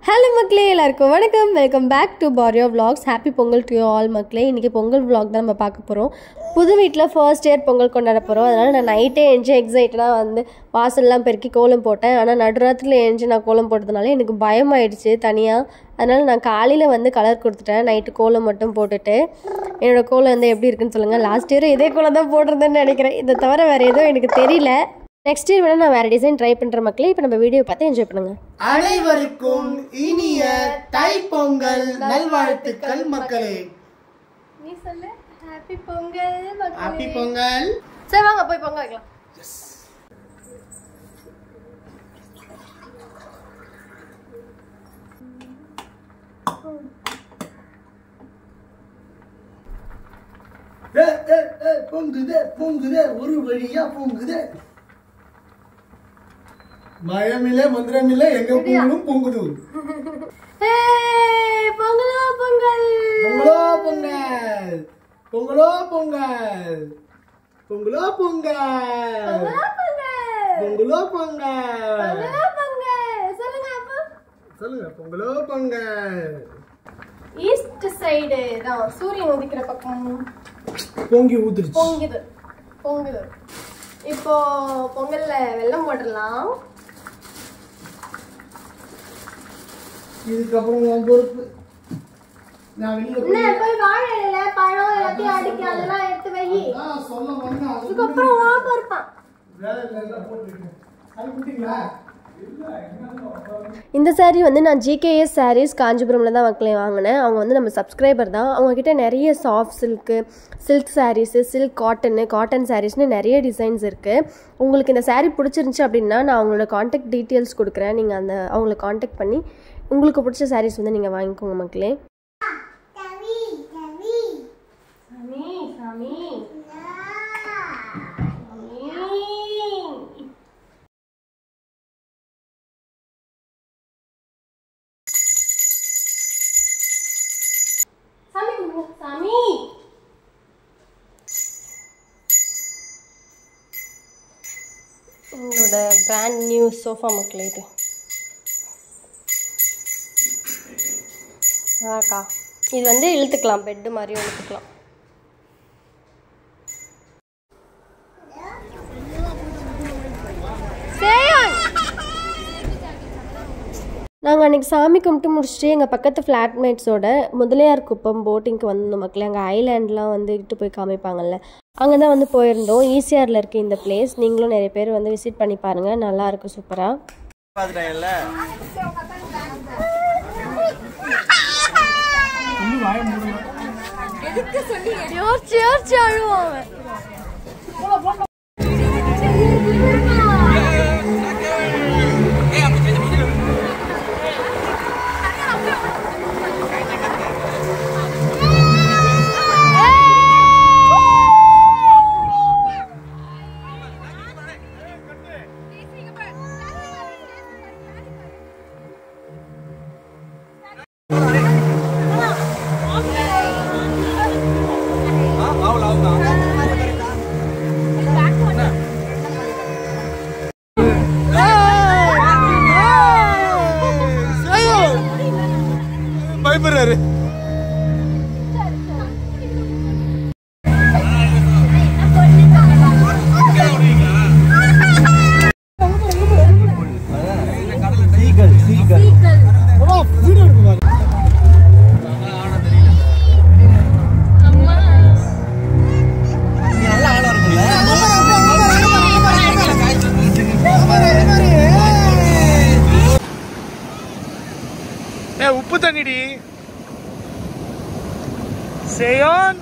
Hello மக்களே, எல்லாருக்கும் வணக்கம். Welcome back to Paariyo vlogs. Happy Pongal to you all மக்களே. இன்றைக்கி பொங்கல் விலாக் தான் நம்ம பார்க்க போகிறோம். புது வீட்டில் ஃபர்ஸ்ட் இயர் பொங்கல் கொண்டாட போகிறோம். அதனால் நான் நைட்டே எழுந்து எக்ஸைட்டடாக வாசல்லாம் பெருக்கி கோலம் போட்டேன். ஆனால் நடுராத்திரில் எழுந்து நான் கோலம் போட்டதுனால எனக்கு பயமாயிடுச்சு தனியாக. அதனால் நான் காலையில் கலர் கொடுத்துட்டேன். நைட்டு கோலம் மட்டும் போட்டுட்டு என்னோடய கோலம் எப்படி இருக்குன்னு சொல்லுங்கள். லாஸ்ட் இயர் இதே கோலம் தான் போட்டிருந்தேன்னு நினைக்கிறேன். இதை தவிர வேறு எதுவும் எனக்கு தெரியல. நெக்ஸ்ட் இயர் வேணா நான் வேற டிசைன் ட்ரை பண்ற மக்களே. இப்போ நம்ம வீடியோ பார்த்து என்ஜாய் பண்ணுங்க. அனைவருக்கும் இனிய தை பொங்கல் நல்வாழ்த்துக்கள் மக்களே. நீ சொல்லு ஹாப்பி பொங்கல் மக்களே. ஹாப்பி பொங்கல். சரி வாங்க போய் பொங்கல் வைக்கலாம். எஸ். பொங்குதே பொங்குதே ஒரு வழியா பொங்குதே. மயமில்ல மந்திரமில்ல எங்க பொங்கலும் பொங்குது. பொங்கலோ பொங்கல் பொங்கலோ பொங்கல் பொங்கலோ பொங்கல் பொங்கலோ பொங்கல் பொங்கலோ பொங்கல் சொல்லுங்க அப்பா. சொல்லுங்க பொங்கலோ பொங்கல். ஈஸ்ட் சைடு தான் சூரியன் உதிக்கிற பக்கம் பொங்கி ஊத்துருச்சு. பொங்குது. இப்போ பொங்கல்ல வெல்லம் போடலாம். இதுக்கப்புறம் உன் பொறுப்பு. நான் வெளியில போய் வாழை இலையில பழம் எல்லாத்தையும் அடிக்க அதெல்லாம் எடுத்து வை. சொல்ல வந்தேன். அதுக்கப்புறம் வா பொறுப்பான். வேலை எல்லாம் போட்டுருக்கேன். அது குட்டிங்களா? இந்த சாரீ நான் ஜிகேஎஸ் சாரீஸ் காஞ்சிபுரமில் தான் மக்களே வாங்கினேன். அவங்க நம்ம சப்ஸ்கிரைபர் தான். அவங்கக்கிட்ட நிறைய soft silk sarees, silk cotton சாரீஸ்னு நிறைய டிசைன்ஸ் இருக்குது. உங்களுக்கு இந்த சாரீ பிடிச்சிருந்துச்சி அப்படின்னா நான் அவங்களோட காண்டாக்ட் டீட்டெயில்ஸ் கொடுக்குறேன். நீங்கள் அவங்களை காண்டாக்ட் பண்ணி உங்களுக்கு பிடிச்ச சாரீஸ் நீங்கள் வாங்கிக்கோங்க மக்களே. சாமி உங்களோட பிராண்ட் நியூ சோஃபா மக்களே. இது அக்கா இது இழுத்துக்கலாம், பெட்டு மாதிரியும் இழுத்துக்கலாம். நாங்கள் அன்றைக்கி சாமி கும்பிட்டு முடிச்சுட்டு எங்கள் பக்கத்து ஃப்ளாட்மேட்ஸோட முதலியார் குப்பம் போட்டிங்க்கு வந்திருந்தோம் மக்களே. அங்கே ஐலாண்ட்லாம் இட்டு போய் காமிப்பாங்கல்ல, அங்கே தான் போயிருந்தோம். ஈசிஆரில் இருக்குது இந்த பிளேஸ். நீங்களும் நிறைய பேர் விசிட் பண்ணி பாருங்கள், நல்லா இருக்குது சூப்பராக. உப்பு தண்ணிடி சேயோன்.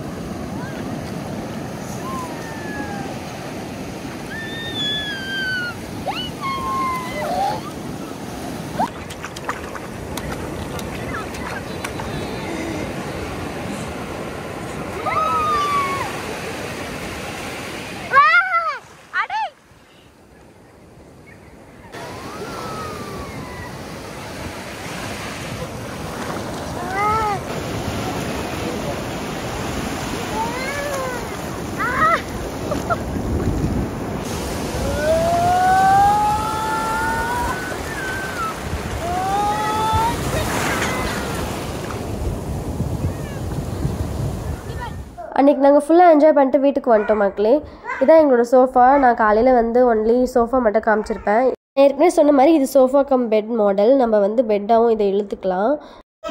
அன்றைக்கி நாங்கள் ஃபுல்லாக என்ஜாய் பண்ணிட்டு வீட்டுக்கு வந்துட்டோம் மக்களே. இதான் எங்களோட சோஃபா. நான் காலையில் வந்து ஒன்லி சோஃபா மட்டும் காமிச்சிருப்பேன். ஏற்கனவே சொன்ன மாதிரி இது சோஃபா கம் பெட் மாடல். நம்ம வந்து பெட்டாகவும் இதை இழுத்துக்கலாம்.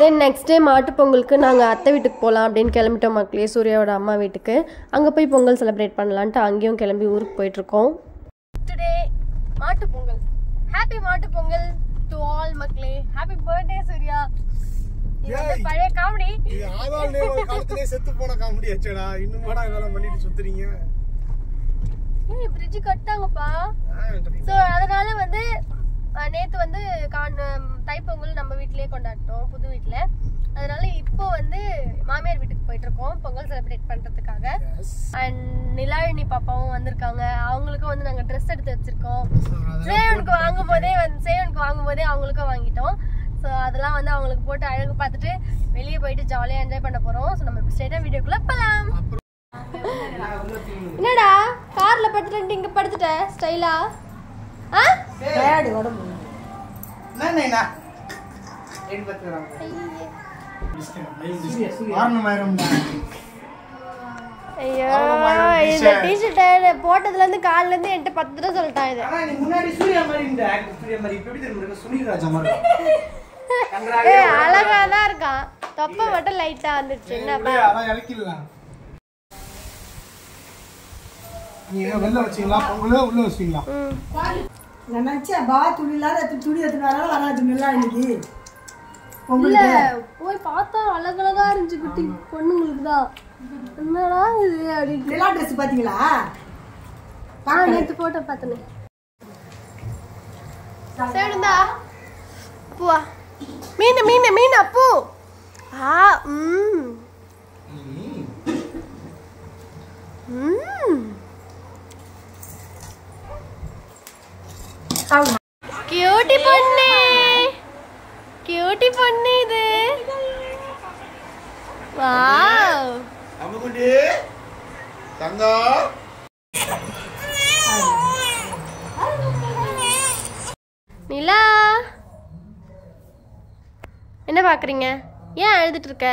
தென் நெக்ஸ்ட் டே மாட்டுப்பொங்கலுக்கு நாங்கள் அத்தை வீட்டுக்கு போகலாம் அப்படின்னு கிளம்பிட்டோம் மக்களே, சூர்யாவோட அம்மா வீட்டுக்கு. அங்கே போய் பொங்கல் செலிப்ரேட் பண்ணலான்ட்டு அங்கேயும் கிளம்பி ஊருக்கு போயிட்டுருக்கோம். Today Mattu Pongal. Happy Mattu Pongal to all மக்களே. Happy birthday Suriya. இது பழைய காமெடி. இது ஆதால் நேவல் காலத்திலே செத்து போன காமெடி ஆச்சடா. இன்னும் கூட இதெல்லாம் பண்ணிட்டு சுத்துறீங்க. பிரிட்ஜ் கட்டாங்கப்பா. ஸோ அதனால வந்து நேற்று வந்து தைப்பொங்கல் நம்ம வீட்டிலேயே கொண்டாடிட்டோம், புது வீட்டில். அதனால இப்போ வந்து மாமியார் வீட்டுக்கு போயிட்டு இருக்கோம் பொங்கல் செலிப்ரேட் பண்ணுறதுக்காக. அண்ட் நிலாழினி பாப்பாவும் வந்திருக்காங்க. அவங்களுக்கும் வந்து நாங்கள் ட்ரெஸ் எடுத்து வச்சிருக்கோம். சேவனுக்கு வாங்கும் போதே அவங்களுக்கும் வாங்கிட்டோம். ஸோ அதெல்லாம் வந்து அவங்களுக்கு போட்டு அழகு பார்த்துட்டு வெளியே போயிட்டு ஜாலியாக என்ஜாய் பண்ண போகிறோம். ஸோ நம்ம ஸ்ட்ரெயிட்டாக வீடியோக்குள்ளே போகலாம். என்னடா கார்ல படுத்துட்டு இங்க படுத்துட்ட ஸ்டைலா? உடம்பு ஐயோ, இந்த டிஷர்ட் போட்டதுல இருந்து கால்ல இருந்து என்கிட்ட 10 தடவை சொல்லிட்டான். இது அழகாதான் இருக்கான். தொப்பை மட்டும் லைட்டா வந்துருச்சு. நீங்க வெளில வச்சீங்களா பொங்கல உள்ள வச்சீங்களா? நான் நினைச்சேன் பா துணி எடுத்துனால வராது நல்லா இன்னைக்கு இல்ல போய் பார்த்தா அழகழகா இருந்துச்சு குட்டி பொண்ணுங்களுக்கு தான். என்னடா இது அப்படி எல்லா ட்ரெஸ் பாத்தீங்களா? நேத்து போட்டோ பார்த்தனே. சேடுந்தா பூவா மீன் மீன் மீன் அப்பூ. கியூட்டி பொண்ணு, கியூட்டி பொண்ணு இது. வாவ் அம்முகுட்டி தங்கம். நிலா என்ன பாக்குறீங்க? ஏன் அழுதுட்டு இருக்க?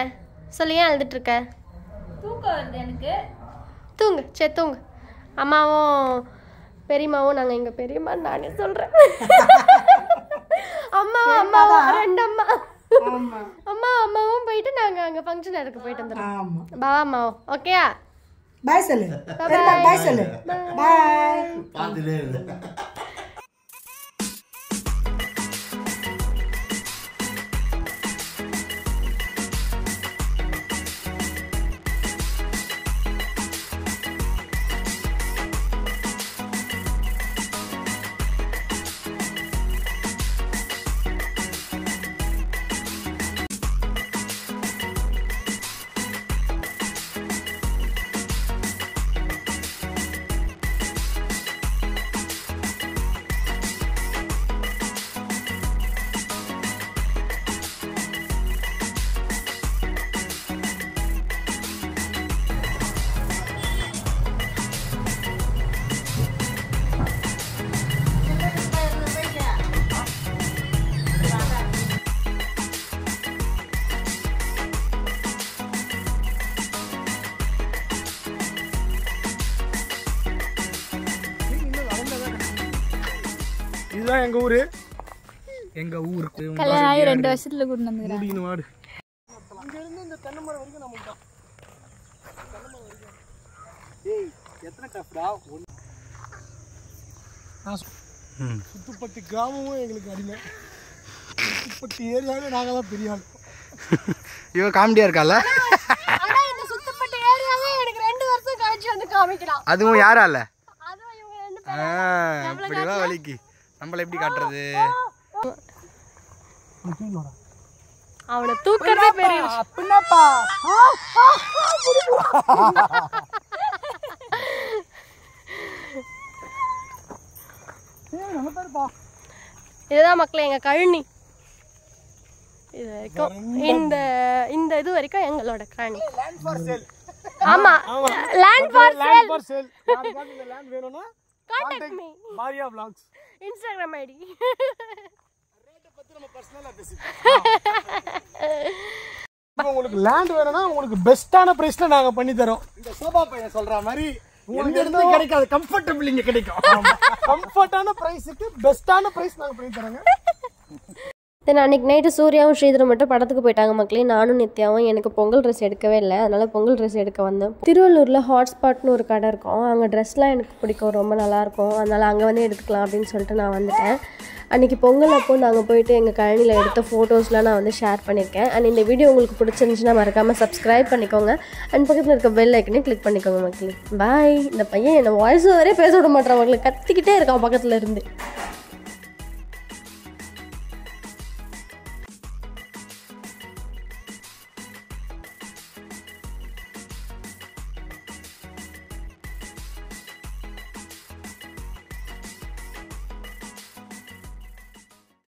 சொல்லு, ஏன் அழுதுட்டு இருக்க? தூக்கம் வருது எனக்கு. தூங்கு, சரி தூங்கு. அம்மாவும் பெரியம்மாவும், நாங்கள் எங்கள் பெரியம்மா நானே சொல்கிறேன். அம்மாவும் ரெண்டு அம்மாவும் போயிட்டு நாங்கள் அங்கே ஃபங்க்ஷன் எடுக்க போயிட்டு வந்துடுறோம். பாவா அம்மாவும் ஓகேயா? பாய் சொல்லு. பாய் சொல்லு. பாய். இதுதான் எங்க ஊரு. எங்க ஊருக்கு கல்யாணம் ஆகி 2 வருஷத்துல கொண்டு வந்துக்கிறேன். முடியணும் வாடு. இங்க இருந்து இந்த தென்னை மரம் வரைக்கும் நம்ம தான். தென்னை மரம் வரைக்கும். ஏய் எத்தனை டஃப்டா? சுத்துப்பட்டி கிராமமும் எங்களுக்கு அடிமை. சுத்துப்பட்டி ஏரியாவே நாங்க தான் பெரிய ஆள். இவன் காமெடியா இருக்கால? ஆனா இந்த சுத்தப்பட்ட ஏரியாவே எனக்கு 2 வருஷம் கழிச்சு வந்து காமிக்கலாம். அதுவும் யாரால? அதுவும் இவங்க 2 பேரும் இப்படிதான் வலிக்கு நம்மள எப்படி காட்டுறது? அவனை தூக்கறதே பெரிய விஷயம். அப்படினாப்பா இதுதான் மக்களே எங்க கழனி. இது வரைக்கும் இந்த இது வரைக்கும் எங்களோட கழனி. ஆமா, லேண்ட் ஃபார் சேல். யாருக்கு இந்த லேண்ட் வேணும்னா கான்டாக்ட் மீ. மாரியா vlogs Instagram ID. ரேட்ட பத்தி நம்ம பர்சனலா பேசிக்கலாம். இப்போ உங்களுக்கு லேண்ட் வேணும்னா உங்களுக்கு பெஸ்ட்டான பிரைஸ்ல நாங்க பண்ணி தரோம். இந்த சோபா பையன் சொல்ற மாதிரி உங்களுக்கு எந்த கிடைக்காது, கம்ஃபர்டபிள் இங்க கிடைக்கும். கம்ஃபர்ட்டான பிரைஸுக்கு பெஸ்ட்டான பிரைஸ் நாங்க பண்ணி தரோங்க. தென் அன்றைக்கி நைட்டு சூர்யாவும் ஸ்ரீதரும் மட்டும் படத்துக்கு போயிட்டாங்க மக்களே. நானும் நித்யாவும் எனக்கு பொங்கல் ட்ரெஸ் எடுக்கவே இல்லை, அதனால் பொங்கல் ட்ரெஸ் எடுக்க வந்தேன். திருவள்ளூரில் ஹாட்ஸ்பாட்னு ஒரு கடை இருக்கும், அங்கே ட்ரெஸ்லாம் எனக்கு பிடிக்கும், ரொம்ப நல்லாயிருக்கும். அதனால் அங்கே வந்து எடுத்துக்கலாம் அப்படின்னு சொல்லிட்டு நான் வந்துட்டேன். அன்றைக்கி பொங்கல் அப்போ நாங்கள் போயிட்டு எங்கள் கழனியில் எடுத்த ஃபோட்டோஸ்லாம் நான் வந்து ஷேர் பண்ணியிருக்கேன். அண்ட் இந்த வீடியோ உங்களுக்கு பிடிச்சிருந்துச்சுன்னா மறக்காமல் சப்ஸ்கிரைப் பண்ணிக்கோங்க. அண்ட் பக்கத்தில் இருக்க பெல் ஐக்கனே கிளிக் பண்ணிக்கோங்க மக்களே. பாய். இந்த பையன் என்னை வாய்ஸ் ஓவரே பேச விட மாட்டேறான் மக்களே, கத்திக்கிட்டே இருக்கான் பக்கத்தில் இருந்து.